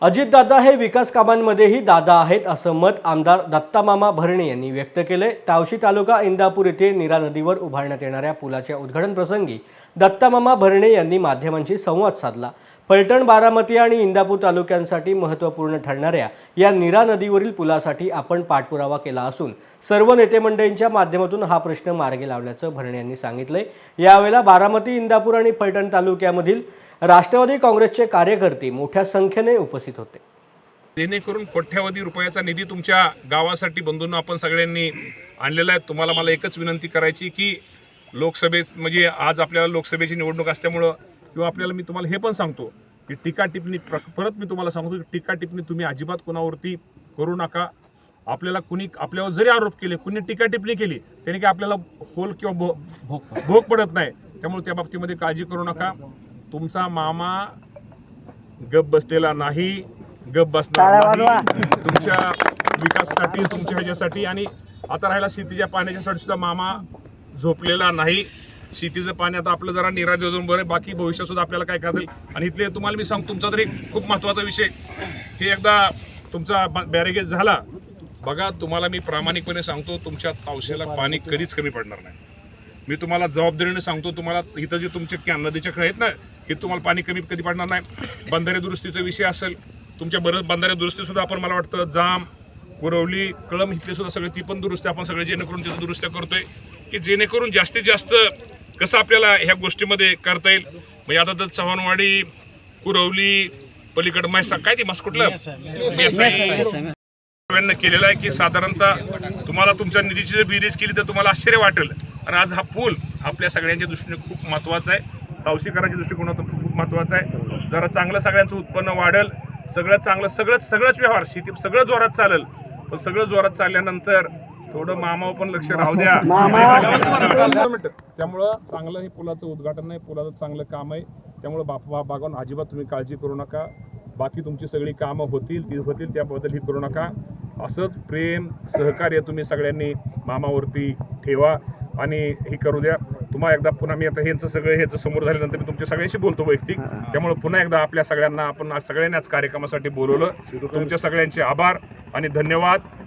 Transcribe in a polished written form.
अजितदादा हे विकास कामांमध्येही दादा आहेत असं मत आमदार दत्तामामा भरणे यांनी व्यक्त केले। तावशी तालुका इंदापूर येथे नीरा नदीवर उभारण्यात येणाऱ्या पुलाच्या उद्घाटन प्रसंगी दत्तामामा भरणे यांनी माध्यमांशी संवाद साधला। फलटण, बारामती आणि इंदापूर तालुक्यांसाठी महत्त्वपूर्ण ठरणाऱ्या या नीरा नदीवरील पुलासाठी आपण पाठपुरावा केला असून सर्व नेते मंडळींच्या माध्यमातून हा प्रश्न मार्गी लावल्याचं भरणे यांनी सांगितले। यावेळेला बारामती, इंदापूर आणि फलटण तालुक्यामधील राष्ट्रवादी काँग्रेसचे कार्यकर्ते मोठ्या संख्येने उपस्थित होते। जेणेकरून कोट्यावधी रुपयाचा निधी तुमच्या गावासाठी बंधूंना आपण सगळ्यांनी आणलेला आहे। तुम्हाला मला एकच विनंती करायची की लोकसभेत म्हणजे आज आपल्याला लोकसभेची निवडणूक असल्यामुळं किंवा आपल्याला मी तुम्हाला हे पण सांगतो की टीका टिप्पणी परत मी तुम्हाला सांगतो की टीका टिप्पणी तुम्ही अजिबात कोणावरती करू नका। आपल्याला कुणी आपल्यावर जरी आरोप केले, कुणी टीका टिप्पणी केली त्याने की आपल्याला होल किंवा भोग पडत नाही। त्यामुळे त्या बाबतीमध्ये काळजी करू नका। तुमचा मामा गप बसलेला नाही, गप बसणार नाही तुमच्या विकासासाठी, तुमच्या ह्याच्यासाठी। आणि आता राहिला शेतीच्या पाण्याच्यासाठी सुद्धा मामा झोपलेला नाही। शेतीचं पाणी आता आपलं जरा नीरा देऊन बरं, बाकी भविष्यात सुद्धा आपल्याला काय करता येईल। आणि इथले तुम्हाला मी सांगतो, तुमचा तरी खूप महत्त्वाचा विषय हे एकदा तुमचा बॅरिगेज झाला बघा, तुम्हाला मी प्रामाणिकपणे सांगतो तुमच्या तावशेला पाणी कधीच कमी पडणार नाही। मी तुम्हाला जबाबदारीने सांगतो, तुम्हाला इथं जे तुमचे नदीचे खेळ आहेत ना, हे तुम्हाला पाणी कमी कधी पडणार नाही। बंधारे दुरुस्तीचा विषय असेल, तुमच्या बरं बंधारे दुरुस्ती सुद्धा आपण मला वाटतं जाम, कुरवली, कळम इथले सुद्धा सगळे ती पण दुरुस्ती आपण सगळे जेणेकरून तिथं दुरुस्त्या करतोय की जेणेकरून जास्तीत जास्त कसं आपल्याला ह्या गोष्टीमध्ये करता येईल। म्हणजे आता तर चव्हाणवाडी, कुरवली, पलीकडं मैसा काय ती मस्कुटला केलेला आहे की साधारणतः तुम्हाला तुमच्या निधीची जर बेरीज केली तर तुम्हाला आश्चर्य वाटेल। आणि आज हा पूल आपल्या सगळ्यांच्या दृष्टीने खूप महत्त्वाचा आहे, तावशीकरांच्या दृष्टिकोनातून खूप महत्त्वाचा आहे। जरा चांगलं सगळ्यांचं उत्पन्न वाढेल, सगळं चांगलं सगळंच व्यवहार शेती सगळं जोरात चालेल। पण सगळं जोरात चालल्यानंतर थोडं मामावर पण लक्ष राहू द्या। त्यामुळं चांगलं हे पुलाचं उद्घाटन नाही, पुलाचं चांगलं काम आहे। त्यामुळे बागवान अजिबात तुम्ही काळजी करू नका। बाकी तुमची सगळी कामं होतील त्याबद्दल ही करू नका। असंच प्रेम सहकार्य तुम्ही सगळ्यांनी मामावरती ठेवा आणि हे करू द्या। तुम्हाला एकदा पुन्हा मी आता ह्याचं समोर झाल्यानंतर मी तुमच्या सगळ्यांशी बोलतो वैयक्तिक। त्यामुळे पुन्हा एकदा आपल्या सगळ्यांना आपण सगळ्यांनी आज कार्यक्रमासाठी बोलवलं। तुमच्या सगळ्यांचे आभार आणि धन्यवाद।